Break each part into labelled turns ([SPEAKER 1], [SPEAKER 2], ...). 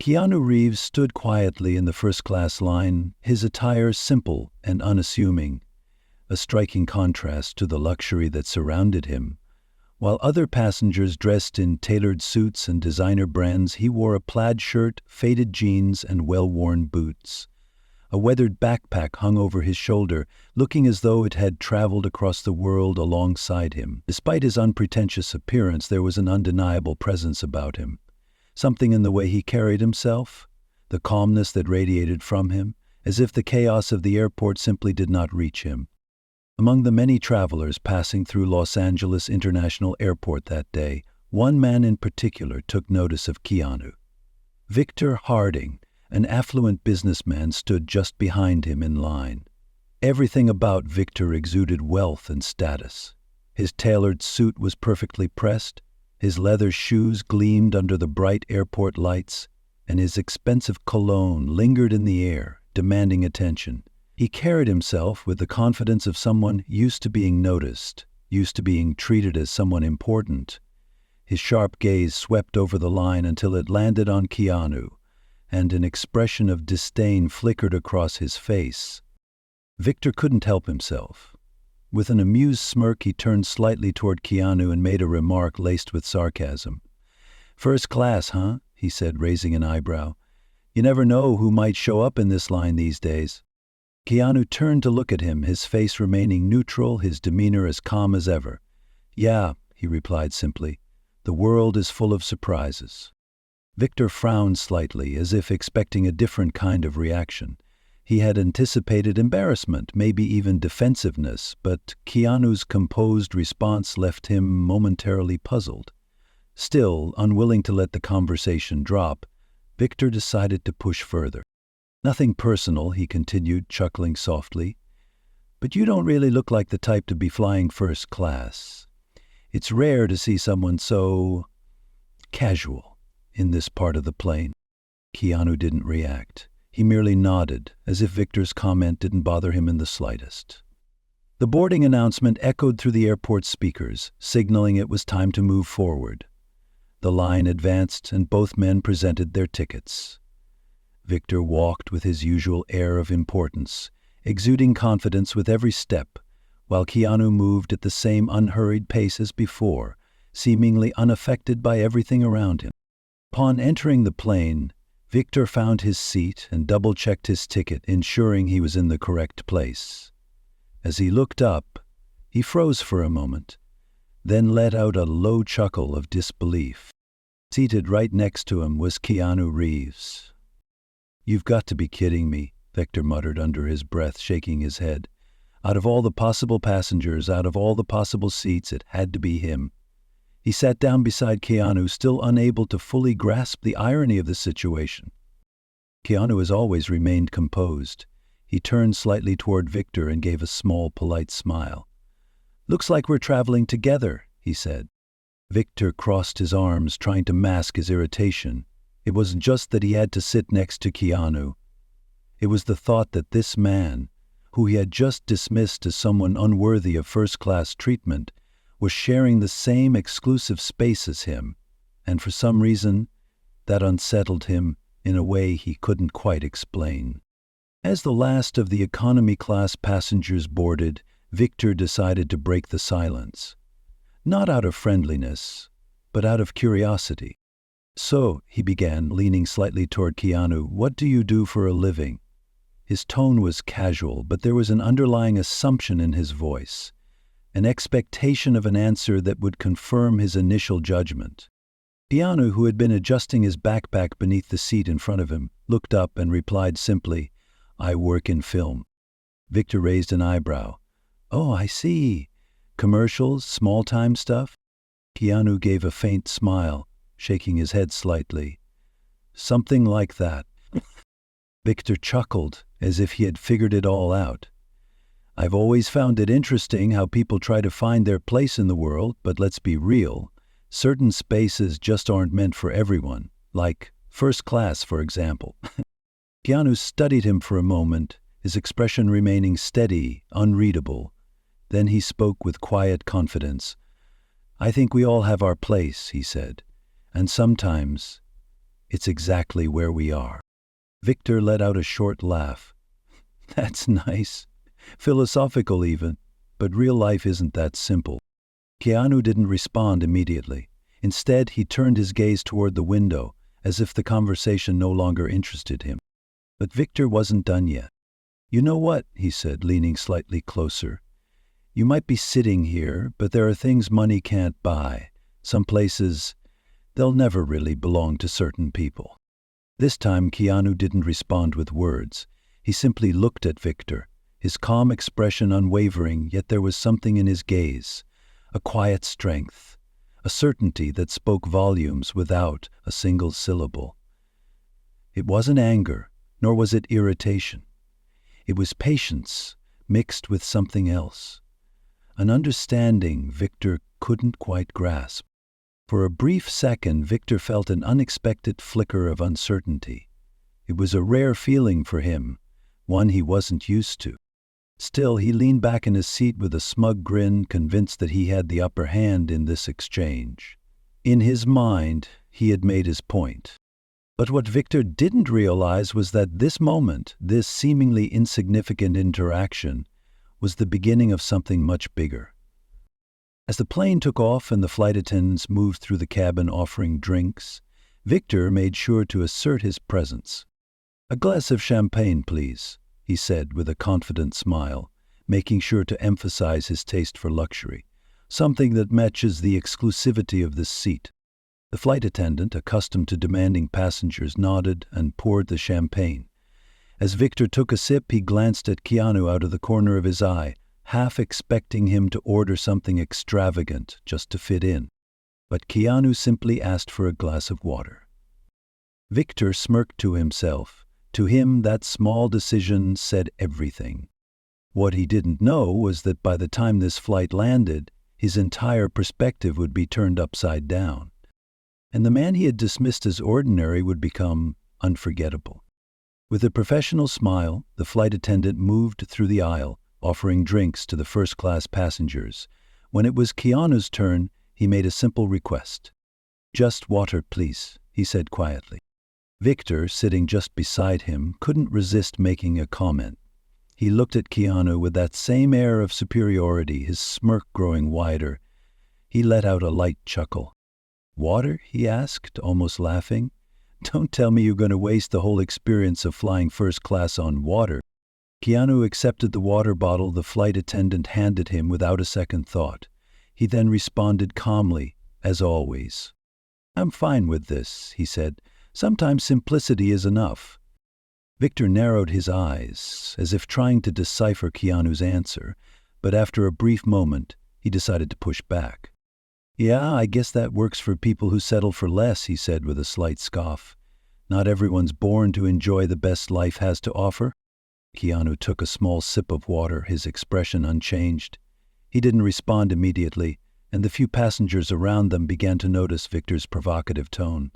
[SPEAKER 1] Keanu Reeves stood quietly in the first-class line, his attire simple and unassuming, a striking contrast to the luxury that surrounded him. While other passengers dressed in tailored suits and designer brands, he wore a plaid shirt, faded jeans, and well-worn boots. A weathered backpack hung over his shoulder, looking as though it had traveled across the world alongside him. Despite his unpretentious appearance, there was an undeniable presence about him. Something in the way he carried himself, the calmness that radiated from him, as if the chaos of the airport simply did not reach him. Among the many travelers passing through Los Angeles International Airport that day, one man in particular took notice of Keanu. Victor Harding, an affluent businessman, stood just behind him in line. Everything about Victor exuded wealth and status. His tailored suit was perfectly pressed, his leather shoes gleamed under the bright airport lights, and his expensive cologne lingered in the air, demanding attention. He carried himself with the confidence of someone used to being noticed, used to being treated as someone important. His sharp gaze swept over the line until it landed on Keanu, and an expression of disdain flickered across his face. Victor couldn't help himself. With an amused smirk, he turned slightly toward Keanu and made a remark laced with sarcasm. "First class, huh?" he said, raising an eyebrow. "You never know who might show up in this line these days." Keanu turned to look at him, his face remaining neutral, his demeanor as calm as ever. "Yeah," he replied simply. "The world is full of surprises." Victor frowned slightly, as if expecting a different kind of reaction. He had anticipated embarrassment, maybe even defensiveness, but Keanu's composed response left him momentarily puzzled. Still, unwilling to let the conversation drop, Victor decided to push further. "Nothing personal," he continued, chuckling softly. "But you don't really look like the type to be flying first class. It's rare to see someone so casual in this part of the plane." Keanu didn't react. He merely nodded, as if Victor's comment didn't bother him in the slightest. The boarding announcement echoed through the airport speakers, signaling it was time to move forward. The line advanced, and both men presented their tickets. Victor walked with his usual air of importance, exuding confidence with every step, while Keanu moved at the same unhurried pace as before, seemingly unaffected by everything around him. Upon entering the plane, Victor found his seat and double-checked his ticket, ensuring he was in the correct place. As he looked up, he froze for a moment, then let out a low chuckle of disbelief. Seated right next to him was Keanu Reeves. "You've got to be kidding me," Victor muttered under his breath, shaking his head. Out of all the possible passengers, out of all the possible seats, it had to be him. He sat down beside Keanu, still unable to fully grasp the irony of the situation. Keanu has always remained composed. He turned slightly toward Victor and gave a small, polite smile. "Looks like we're traveling together," he said. Victor crossed his arms, trying to mask his irritation. It wasn't just that he had to sit next to Keanu. It was the thought that this man, who he had just dismissed as someone unworthy of first-class treatment, was sharing the same exclusive space as him, and for some reason, that unsettled him in a way he couldn't quite explain. As the last of the economy-class passengers boarded, Victor decided to break the silence. Not out of friendliness, but out of curiosity. "So," he began, leaning slightly toward Keanu, "what do you do for a living?" His tone was casual, but there was an underlying assumption in his voice, an expectation of an answer that would confirm his initial judgment. Keanu, who had been adjusting his backpack beneath the seat in front of him, looked up and replied simply, "I work in film." Victor raised an eyebrow. "Oh, I see. Commercials, small-time stuff?" Keanu gave a faint smile, shaking his head slightly. "Something like that." Victor chuckled, as if he had figured it all out. "I've always found it interesting how people try to find their place in the world, but let's be real. Certain spaces just aren't meant for everyone, like first class, for example." Keanu studied him for a moment, his expression remaining steady, unreadable. Then he spoke with quiet confidence. "I think we all have our place," he said, "and sometimes It's exactly where we are. Victor let out a short laugh. That's nice. Philosophical even. But real life isn't that simple. Keanu didn't respond immediately. Instead, he turned his gaze toward the window, as if the conversation no longer interested him. But Victor wasn't done yet. You know what, he said, leaning slightly closer. You might be sitting here, but there are things money can't buy. Some places, they'll never really belong to certain people. This time, Keanu didn't respond with words. He simply looked at Victor, his calm expression unwavering, yet there was something in his gaze, a quiet strength, a certainty that spoke volumes without a single syllable. It wasn't anger, nor was it irritation. It was patience mixed with something else, an understanding Victor couldn't quite grasp. For a brief second, Victor felt an unexpected flicker of uncertainty. It was a rare feeling for him, one he wasn't used to. Still, he leaned back in his seat with a smug grin, convinced that he had the upper hand in this exchange. In his mind, he had made his point. But what Victor didn't realize was that this moment, this seemingly insignificant interaction, was the beginning of something much bigger. As the plane took off and the flight attendants moved through the cabin offering drinks, Victor made sure to assert his presence. "A glass of champagne, please," he said with a confident smile, making sure to emphasize his taste for luxury, something that matches the exclusivity of this seat. The flight attendant, accustomed to demanding passengers, nodded and poured the champagne. As Victor took a sip, he glanced at Keanu out of the corner of his eye, half expecting him to order something extravagant just to fit in. But Keanu simply asked for a glass of water. Victor smirked to himself. To him, that small decision said everything. What he didn't know was that by the time this flight landed, his entire perspective would be turned upside down. And the man he had dismissed as ordinary would become unforgettable. With a professional smile, the flight attendant moved through the aisle, offering drinks to the first-class passengers. When it was Keanu's turn, he made a simple request. "Just water, please," he said quietly. Victor, sitting just beside him, couldn't resist making a comment. He looked at Keanu with that same air of superiority, his smirk growing wider. He let out a light chuckle. "Water?" he asked, almost laughing. "Don't tell me you're going to waste the whole experience of flying first class on water." Keanu accepted the water bottle the flight attendant handed him without a second thought. He then responded calmly, as always. "I'm fine with this," he said. "Sometimes simplicity is enough." Victor narrowed his eyes, as if trying to decipher Keanu's answer, but after a brief moment, he decided to push back. "Yeah, I guess that works for people who settle for less," he said with a slight scoff. "Not everyone's born to enjoy the best life has to offer." Keanu took a small sip of water, his expression unchanged. He didn't respond immediately, and the few passengers around them began to notice Victor's provocative tone.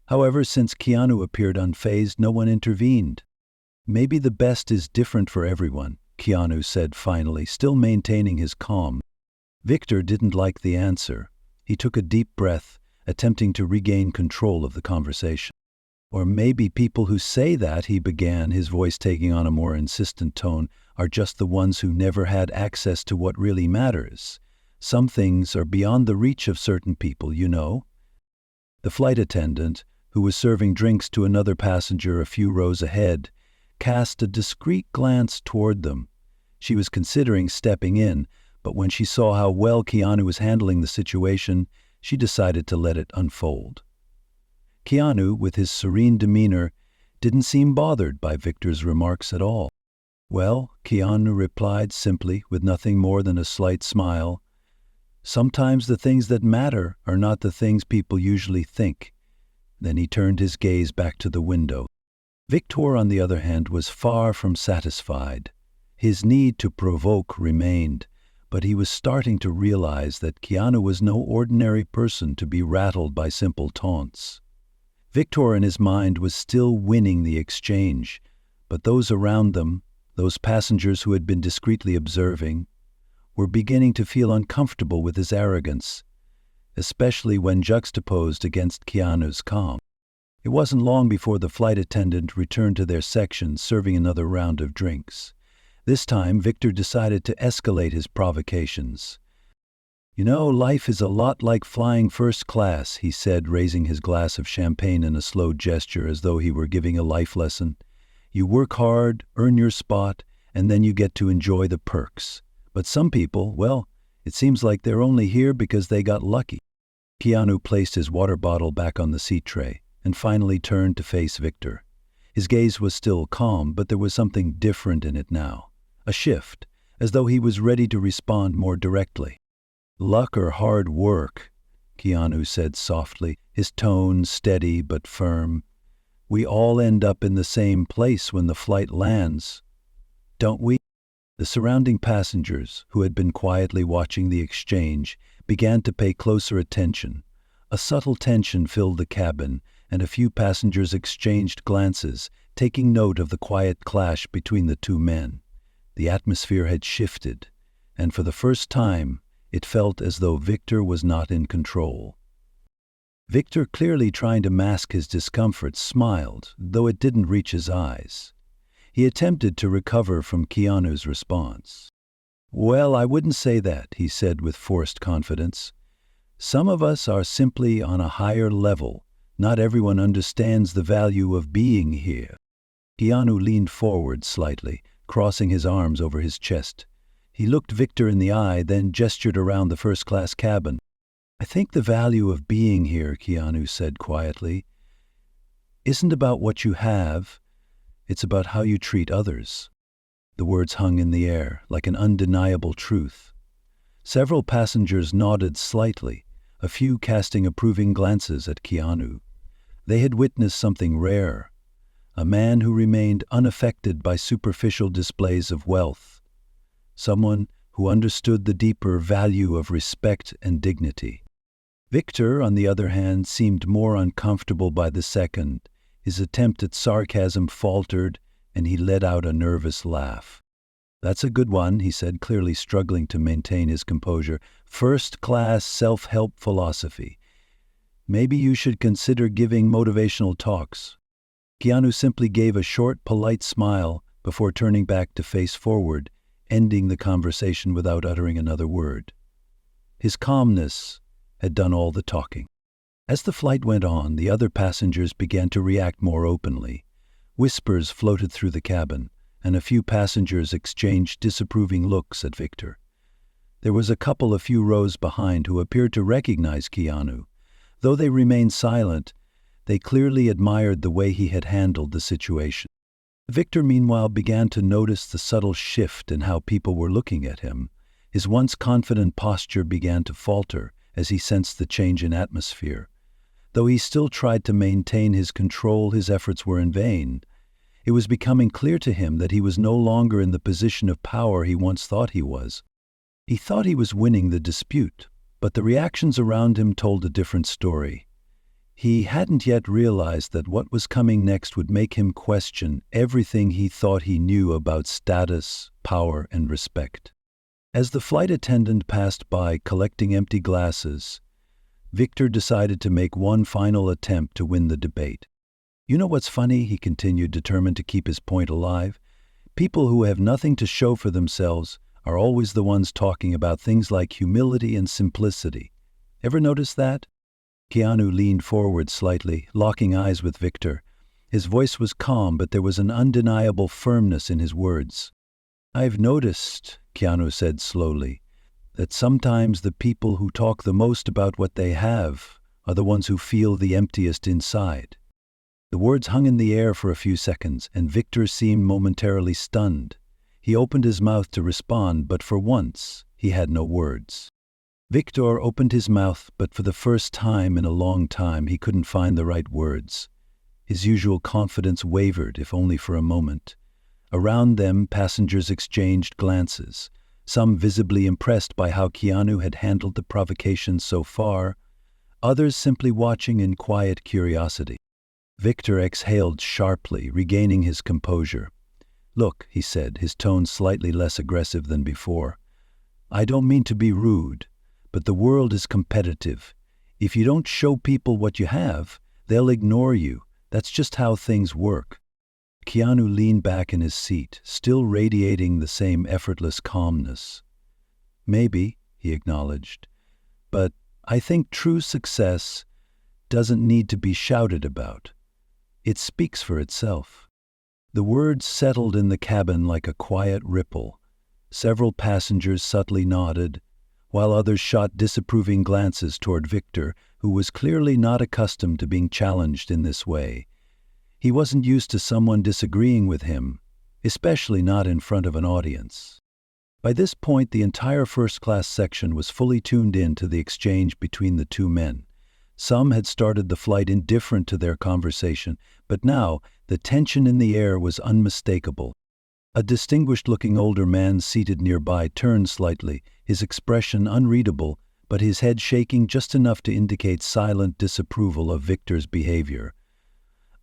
[SPEAKER 1] However, since Keanu appeared unfazed, no one intervened. "Maybe the best is different for everyone," Keanu said finally, still maintaining his calm. Victor didn't like the answer. He took a deep breath, attempting to regain control of the conversation. "Or maybe people who say that," he began, his voice taking on a more insistent tone, "are just the ones who never had access to what really matters. Some things are beyond the reach of certain people, you know." The flight attendant, who was serving drinks to another passenger a few rows ahead, cast a discreet glance toward them. She was considering stepping in, but when she saw how well Keanu was handling the situation, she decided to let it unfold. Keanu, with his serene demeanor, didn't seem bothered by Victor's remarks at all. "Well," Keanu replied simply, with nothing more than a slight smile, "sometimes the things that matter are not the things people usually think." Then he turned his gaze back to the window. Victor, on the other hand, was far from satisfied. His need to provoke remained, but he was starting to realize that Keanu was no ordinary person to be rattled by simple taunts. Victor, in his mind, was still winning the exchange, but those around them, those passengers who had been discreetly observing, were beginning to feel uncomfortable with his arrogance, especially when juxtaposed against Keanu's calm. It wasn't long before the flight attendant returned to their section serving another round of drinks. This time, Victor decided to escalate his provocations. "You know, life is a lot like flying first class," he said, raising his glass of champagne in a slow gesture as though he were giving a life lesson. "You work hard, earn your spot, and then you get to enjoy the perks. But some people, well, it seems like they're only here because they got lucky." Keanu placed his water bottle back on the seat tray and finally turned to face Victor. His gaze was still calm, but there was something different in it now. A shift, as though he was ready to respond more directly. "Luck or hard work," Keanu said softly, his tone steady but firm. "We all end up in the same place when the flight lands, don't we?" The surrounding passengers, who had been quietly watching the exchange, began to pay closer attention. A subtle tension filled the cabin, and a few passengers exchanged glances, taking note of the quiet clash between the two men. The atmosphere had shifted, and for the first time, it felt as though Victor was not in control. Victor, clearly trying to mask his discomfort, smiled, though it didn't reach his eyes. He attempted to recover from Keanu's response. "Well, I wouldn't say that," he said with forced confidence. "Some of us are simply on a higher level. Not everyone understands the value of being here." Keanu leaned forward slightly, crossing his arms over his chest. He looked Victor in the eye, then gestured around the first-class cabin. "I think the value of being here," Keanu said quietly, "isn't about what you have, it's about how you treat others." The words hung in the air, like an undeniable truth. Several passengers nodded slightly, a few casting approving glances at Keanu. They had witnessed something rare, a man who remained unaffected by superficial displays of wealth, someone who understood the deeper value of respect and dignity. Victor, on the other hand, seemed more uncomfortable by the second. His attempt at sarcasm faltered, and he let out a nervous laugh. "That's a good one," he said, clearly struggling to maintain his composure. "First-class self-help philosophy. Maybe you should consider giving motivational talks." Keanu simply gave a short, polite smile before turning back to face forward, ending the conversation without uttering another word. His calmness had done all the talking. As the flight went on, the other passengers began to react more openly. Whispers floated through the cabin, and a few passengers exchanged disapproving looks at Victor. There was a couple a few rows behind who appeared to recognize Keanu. Though they remained silent, they clearly admired the way he had handled the situation. Victor, meanwhile, began to notice the subtle shift in how people were looking at him. His once confident posture began to falter as he sensed the change in atmosphere. Though he still tried to maintain his control, his efforts were in vain. It was becoming clear to him that he was no longer in the position of power he once thought he was. He thought he was winning the dispute, but the reactions around him told a different story. He hadn't yet realized that what was coming next would make him question everything he thought he knew about status, power, and respect. As the flight attendant passed by collecting empty glasses, Victor decided to make one final attempt to win the debate. "You know what's funny?" he continued, determined to keep his point alive. "People who have nothing to show for themselves are always the ones talking about things like humility and simplicity. Ever notice that?" Keanu leaned forward slightly, locking eyes with Victor. His voice was calm, but there was an undeniable firmness in his words. "I've noticed," Keanu said slowly, "that sometimes the people who talk the most about what they have are the ones who feel the emptiest inside." The words hung in the air for a few seconds, and Victor seemed momentarily stunned. He opened his mouth to respond, but for once, he had no words. Victor opened his mouth, but for the first time in a long time, he couldn't find the right words. His usual confidence wavered, if only for a moment. Around them, passengers exchanged glances, some visibly impressed by how Keanu had handled the provocation so far, others simply watching in quiet curiosity. Victor exhaled sharply, regaining his composure. "Look," he said, his tone slightly less aggressive than before, "I don't mean to be rude, but the world is competitive. If you don't show people what you have, they'll ignore you, That's just how things work." Keanu leaned back in his seat, still radiating the same effortless calmness. "Maybe," he acknowledged, "but I think true success doesn't need to be shouted about. It speaks for itself." The words settled in the cabin like a quiet ripple. Several passengers subtly nodded, while others shot disapproving glances toward Victor, who was clearly not accustomed to being challenged in this way. He wasn't used to someone disagreeing with him, especially not in front of an audience. By this point, the entire first-class section was fully tuned in to the exchange between the two men. Some had started the flight indifferent to their conversation, but now the tension in the air was unmistakable. A distinguished-looking older man seated nearby turned slightly, his expression unreadable, but his head shaking just enough to indicate silent disapproval of Victor's behavior.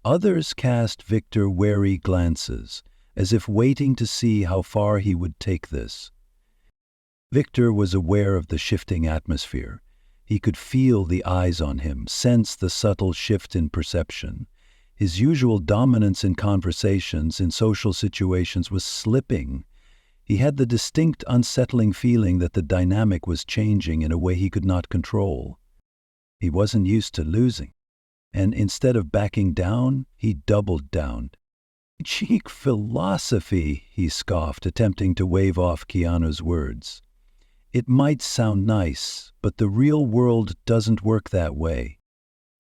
[SPEAKER 1] Others cast Victor wary glances, as if waiting to see how far he would take this. Victor was aware of the shifting atmosphere. He could feel the eyes on him, sense the subtle shift in perception. His usual dominance in conversations, in social situations, was slipping. He had the distinct, unsettling feeling that the dynamic was changing in a way he could not control. He wasn't used to losing, and instead of backing down, he doubled down. "Cheek philosophy," he scoffed, attempting to wave off Keanu's words. "It might sound nice, but the real world doesn't work that way."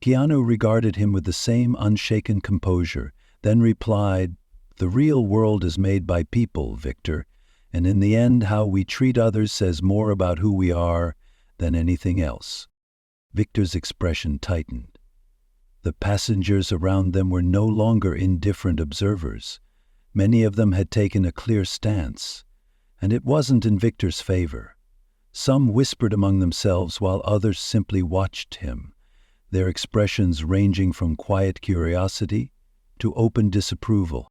[SPEAKER 1] Keanu regarded him with the same unshaken composure, then replied, "The real world is made by people, Victor, and in the end how we treat others says more about who we are than anything else." Victor's expression tightened. The passengers around them were no longer indifferent observers. Many of them had taken a clear stance, and it wasn't in Victor's favor. Some whispered among themselves while others simply watched him, their expressions ranging from quiet curiosity to open disapproval.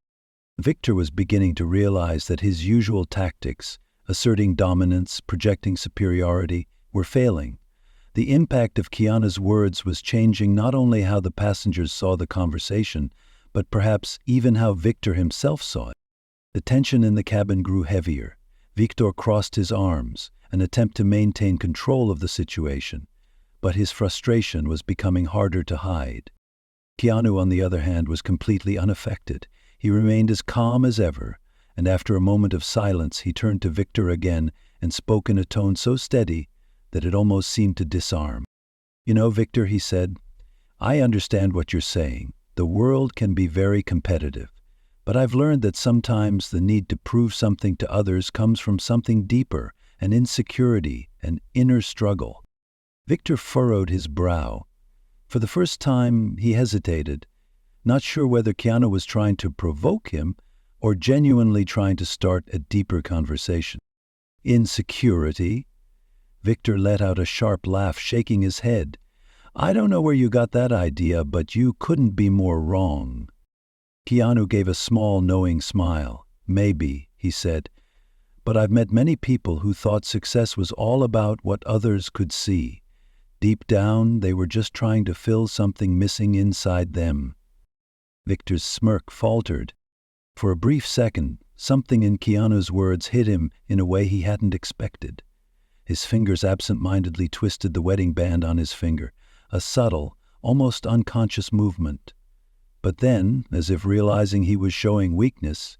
[SPEAKER 1] Victor was beginning to realize that his usual tactics, asserting dominance, projecting superiority, were failing. The impact of Keanu's words was changing not only how the passengers saw the conversation, but perhaps even how Victor himself saw it. The tension in the cabin grew heavier. Victor crossed his arms, an attempt to maintain control of the situation, but his frustration was becoming harder to hide. Keanu, on the other hand, was completely unaffected. He remained as calm as ever, and after a moment of silence, he turned to Victor again and spoke in a tone so steady that it almost seemed to disarm. "You know, Victor," he said, "I understand what you're saying. The world can be very competitive, but I've learned that sometimes the need to prove something to others comes from something deeper, an insecurity, an inner struggle." Victor furrowed his brow. For the first time, he hesitated, not sure whether Keanu was trying to provoke him or genuinely trying to start a deeper conversation. "Insecurity?" Victor let out a sharp laugh, shaking his head. "I don't know where you got that idea, but you couldn't be more wrong." Keanu gave a small, knowing smile. "Maybe," he said, "but I've met many people who thought success was all about what others could see. Deep down, they were just trying to fill something missing inside them." Victor's smirk faltered. For a brief second, something in Keanu's words hit him in a way he hadn't expected. His fingers absent-mindedly twisted the wedding band on his finger, a subtle, almost unconscious movement. But then, as if realizing he was showing weakness,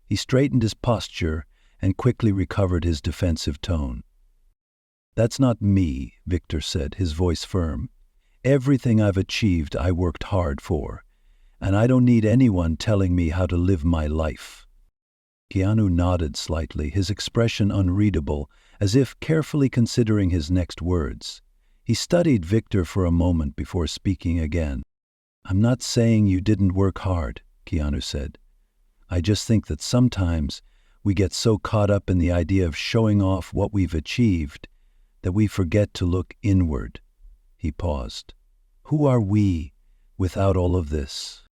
[SPEAKER 1] he straightened his posture and quickly recovered his defensive tone. "That's not me," Victor said, his voice firm. "Everything I've achieved I worked hard for, and I don't need anyone telling me how to live my life." Keanu nodded slightly, his expression unreadable, as if carefully considering his next words. He studied Victor for a moment before speaking again. "I'm not saying you didn't work hard," Keanu said. "I just think that sometimes we get so caught up in the idea of showing off what we've achieved that we forget to look inward." He paused. "Who are we without all of this?"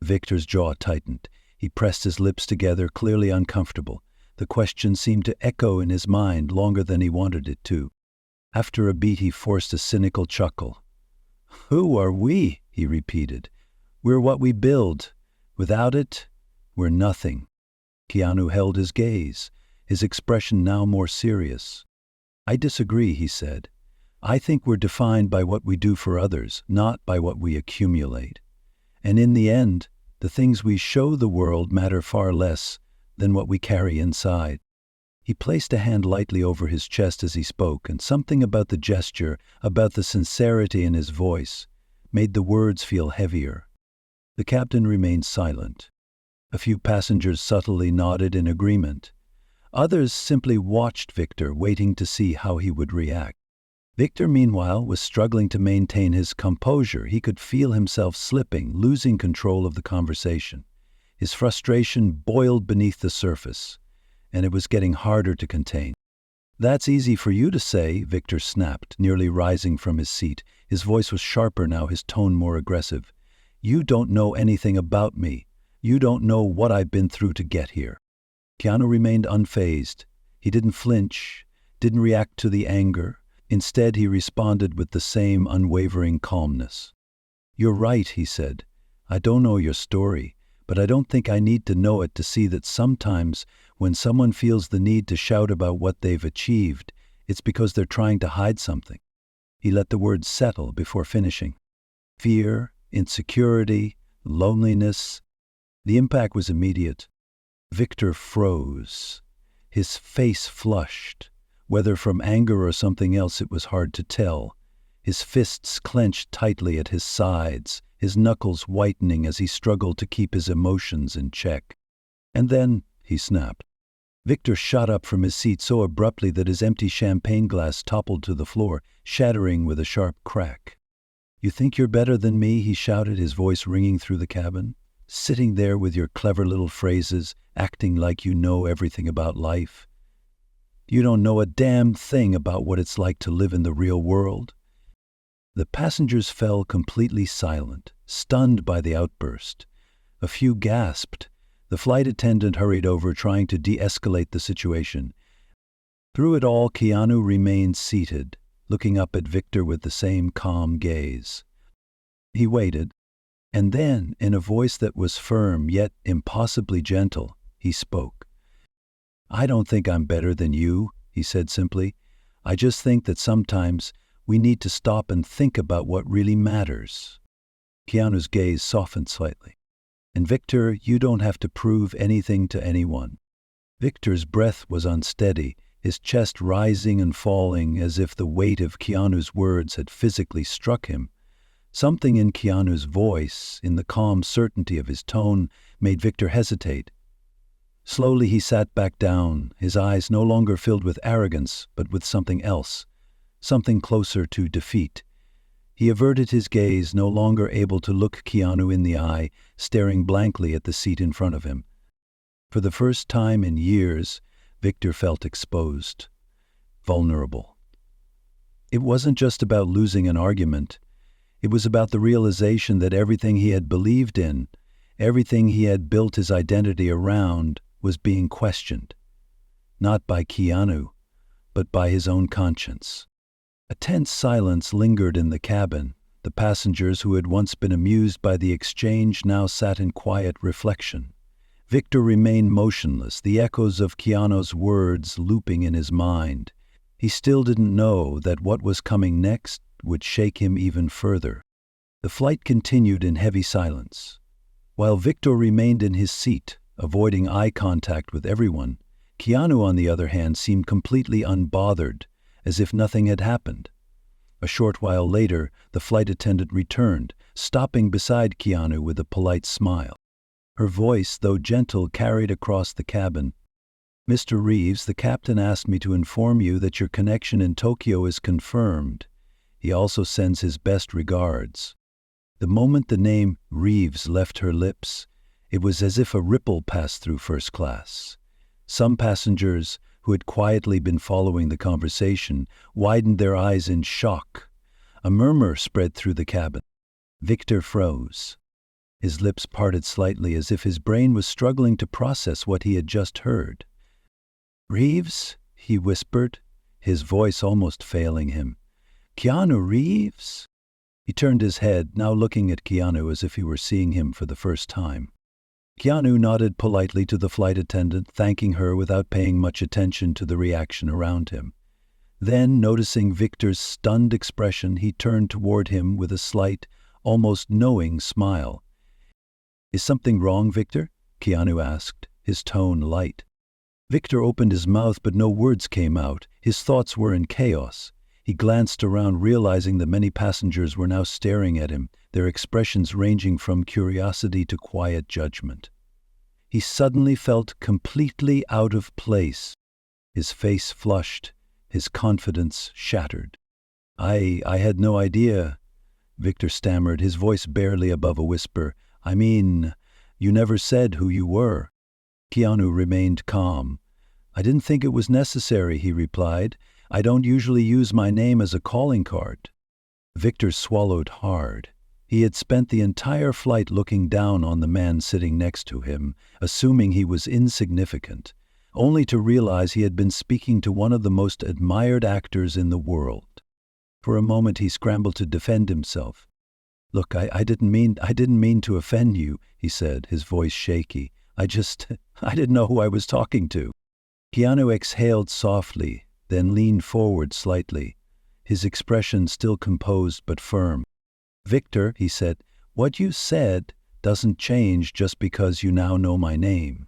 [SPEAKER 1] Victor's jaw tightened. He pressed his lips together, clearly uncomfortable. The question seemed to echo in his mind longer than he wanted it to. After a beat, he forced a cynical chuckle. "Who are we?" he repeated. We're what we build. Without it, we're nothing. Keanu held his gaze, his expression now more serious. I disagree, he said. I think we're defined by what we do for others, not by what we accumulate. And in the end, the things we show the world matter far less than what we carry inside. He placed a hand lightly over his chest as he spoke, and something about the gesture, about the sincerity in his voice, made the words feel heavier. The captain remained silent. A few passengers subtly nodded in agreement. Others simply watched Victor, waiting to see how he would react. Victor, meanwhile, was struggling to maintain his composure. He could feel himself slipping, losing control of the conversation. His frustration boiled beneath the surface, and it was getting harder to contain. "That's easy for you to say," Victor snapped, nearly rising from his seat. His voice was sharper now, his tone more aggressive. "You don't know anything about me. You don't know what I've been through to get here." Keanu remained unfazed. He didn't flinch, didn't react to the anger. Instead, he responded with the same unwavering calmness. "You're right," he said. "I don't know your story, but I don't think I need to know it to see that sometimes when someone feels the need to shout about what they've achieved, it's because they're trying to hide something." He let the words settle before finishing. Fear, insecurity, loneliness. The impact was immediate. Victor froze. His face flushed. Whether from anger or something else, it was hard to tell. His fists clenched tightly at his sides, his knuckles whitening as he struggled to keep his emotions in check. "And then," he snapped. Victor shot up from his seat so abruptly that his empty champagne glass toppled to the floor, shattering with a sharp crack. "You think you're better than me?" he shouted, his voice ringing through the cabin. "Sitting there with your clever little phrases, acting like you know everything about life. You don't know a damn thing about what it's like to live in the real world." The passengers fell completely silent, stunned by the outburst. A few gasped. The flight attendant hurried over, trying to de-escalate the situation. Through it all, Keanu remained seated, looking up at Victor with the same calm gaze. He waited, and then, in a voice that was firm yet impossibly gentle, he spoke. "I don't think I'm better than you," he said simply. "I just think that sometimes we need to stop and think about what really matters." Keanu's gaze softened slightly. "And Victor, you don't have to prove anything to anyone." Victor's breath was unsteady, his chest rising and falling as if the weight of Keanu's words had physically struck him. Something in Keanu's voice, in the calm certainty of his tone, made Victor hesitate. Slowly he sat back down, his eyes no longer filled with arrogance, but with something else, something closer to defeat. He averted his gaze, no longer able to look Keanu in the eye, staring blankly at the seat in front of him. For the first time in years, Victor felt exposed, vulnerable. It wasn't just about losing an argument. It was about the realization that everything he had believed in, everything he had built his identity around, was being questioned. Not by Keanu, but by his own conscience. A tense silence lingered in the cabin. The passengers who had once been amused by the exchange now sat in quiet reflection. Victor remained motionless, the echoes of Keanu's words looping in his mind. He still didn't know that what was coming next would shake him even further. The flight continued in heavy silence. While Victor remained in his seat, avoiding eye contact with everyone, Keanu, on the other hand, seemed completely unbothered, as if nothing had happened. A short while later, the flight attendant returned, stopping beside Keanu with a polite smile. Her voice, though gentle, carried across the cabin. "Mr. Reeves, the captain asked me to inform you that your connection in Tokyo is confirmed. He also sends his best regards." The moment the name Reeves left her lips, it was as if a ripple passed through first class. Some passengers, who had quietly been following the conversation, widened their eyes in shock. A murmur spread through the cabin. Victor froze. His lips parted slightly as if his brain was struggling to process what he had just heard. "Reeves?" he whispered, his voice almost failing him. "Keanu Reeves?" He turned his head, now looking at Keanu as if he were seeing him for the first time. Keanu nodded politely to the flight attendant, thanking her without paying much attention to the reaction around him. Then, noticing Victor's stunned expression, he turned toward him with a slight, almost knowing smile. "Is something wrong, Victor?" Keanu asked, his tone light. Victor opened his mouth, but no words came out. His thoughts were in chaos. He glanced around, realizing that many passengers were now staring at him, their expressions ranging from curiosity to quiet judgment. He suddenly felt completely out of place. His face flushed, his confidence shattered. I had no idea," Victor stammered, his voice barely above a whisper. "I mean, you never said who you were." Keanu remained calm. "I didn't think it was necessary," he replied. "I don't usually use my name as a calling card." Victor swallowed hard. He had spent the entire flight looking down on the man sitting next to him, assuming he was insignificant, only to realize he had been speaking to one of the most admired actors in the world. For a moment he scrambled to defend himself. "Look, I didn't mean to offend you," he said, his voice shaky. I didn't know who I was talking to." Keanu exhaled softly, then leaned forward slightly, his expression still composed but firm. "Victor," he said, "what you said doesn't change just because you now know my name.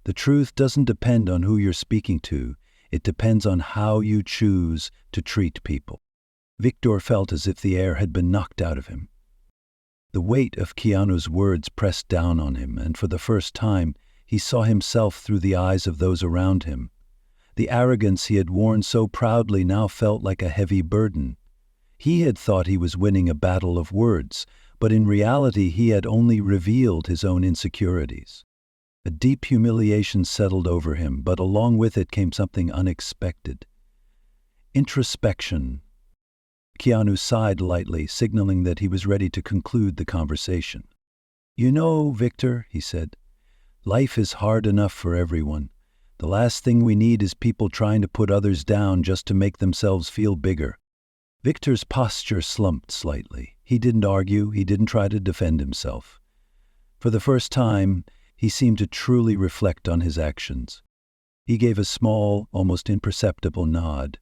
[SPEAKER 1] The truth doesn't depend on who you're speaking to. It depends on how you choose to treat people." Victor felt as if the air had been knocked out of him. The weight of Keanu's words pressed down on him, and for the first time, he saw himself through the eyes of those around him. The arrogance he had worn so proudly now felt like a heavy burden. He had thought he was winning a battle of words, but in reality he had only revealed his own insecurities. A deep humiliation settled over him, but along with it came something unexpected. Introspection. Keanu sighed lightly, signaling that he was ready to conclude the conversation. "You know, Victor," he said, "life is hard enough for everyone. The last thing we need is people trying to put others down just to make themselves feel bigger." Victor's posture slumped slightly. He didn't argue, he didn't try to defend himself. For the first time, he seemed to truly reflect on his actions. He gave a small, almost imperceptible nod.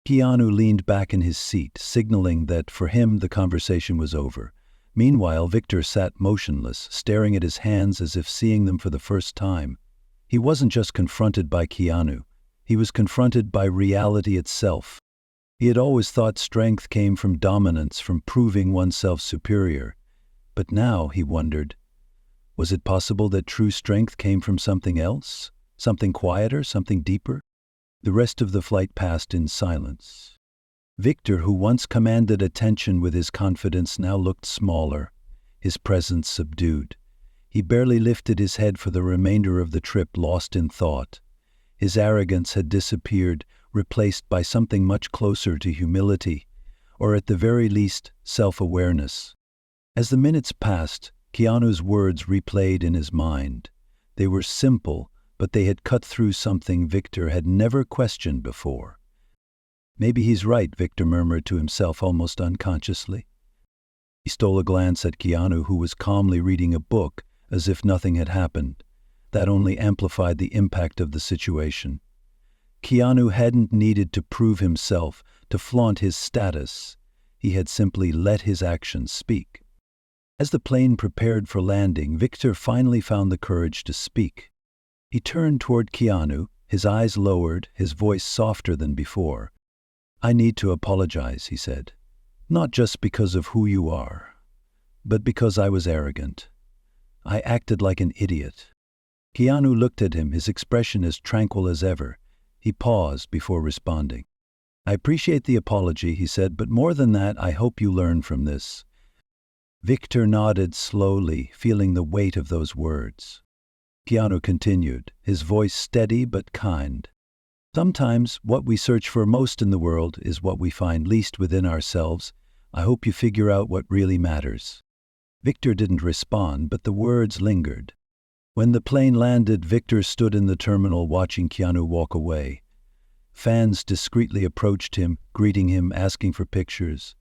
[SPEAKER 1] Keanu leaned back in his seat, signaling that for him the conversation was over. Meanwhile, Victor sat motionless, staring at his hands as if seeing them for the first time. He wasn't just confronted by Keanu. He was confronted by reality itself. He had always thought strength came from dominance, from proving oneself superior. But now, he wondered, was it possible that true strength came from something else? Something quieter, something deeper? The rest of the flight passed in silence. Victor, who once commanded attention with his confidence, now looked smaller, his presence subdued. He barely lifted his head for the remainder of the trip, lost in thought. His arrogance had disappeared, replaced by something much closer to humility, or at the very least, self-awareness. As the minutes passed, Keanu's words replayed in his mind. They were simple, but they had cut through something Victor had never questioned before. "Maybe he's right," Victor murmured to himself almost unconsciously. He stole a glance at Keanu, who was calmly reading a book, as if nothing had happened. That only amplified the impact of the situation. Keanu hadn't needed to prove himself, to flaunt his status. He had simply let his actions speak. As the plane prepared for landing, Victor finally found the courage to speak. He turned toward Keanu, his eyes lowered, his voice softer than before. "I need to apologize," he said. "Not just because of who you are, but because I was arrogant. I acted like an idiot." Keanu looked at him, his expression as tranquil as ever. He paused before responding. "I appreciate the apology," he said, "but more than that, I hope you learn from this." Victor nodded slowly, feeling the weight of those words. Keanu continued, his voice steady but kind. "Sometimes what we search for most in the world is what we find least within ourselves. I hope you figure out what really matters." Victor didn't respond, but the words lingered. When the plane landed, Victor stood in the terminal watching Keanu walk away. Fans discreetly approached him, greeting him, asking for pictures.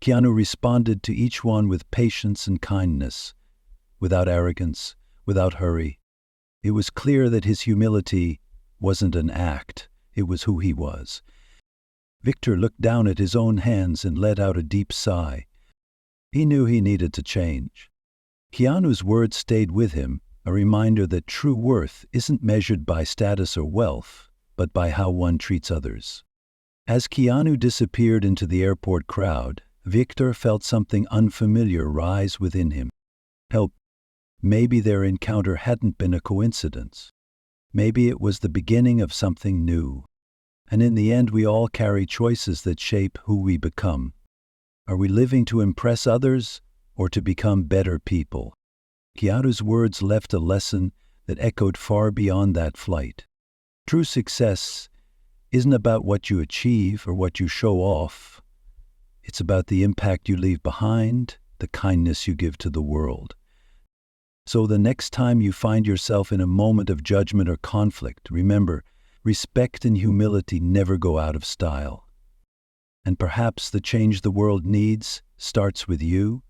[SPEAKER 1] Keanu responded to each one with patience and kindness, without arrogance, without hurry. It was clear that his humility wasn't an act, it was who he was. Victor looked down at his own hands and let out a deep sigh. He knew he needed to change. Keanu's words stayed with him, a reminder that true worth isn't measured by status or wealth, but by how one treats others. As Keanu disappeared into the airport crowd, Victor felt something unfamiliar rise within him. Help. Maybe their encounter hadn't been a coincidence. Maybe it was the beginning of something new. And in the end, we all carry choices that shape who we become. Are we living to impress others or to become better people? Keanu's words left a lesson that echoed far beyond that flight. True success isn't about what you achieve or what you show off. It's about the impact you leave behind, the kindness you give to the world. So the next time you find yourself in a moment of judgment or conflict, remember, respect and humility never go out of style. And perhaps the change the world needs starts with you.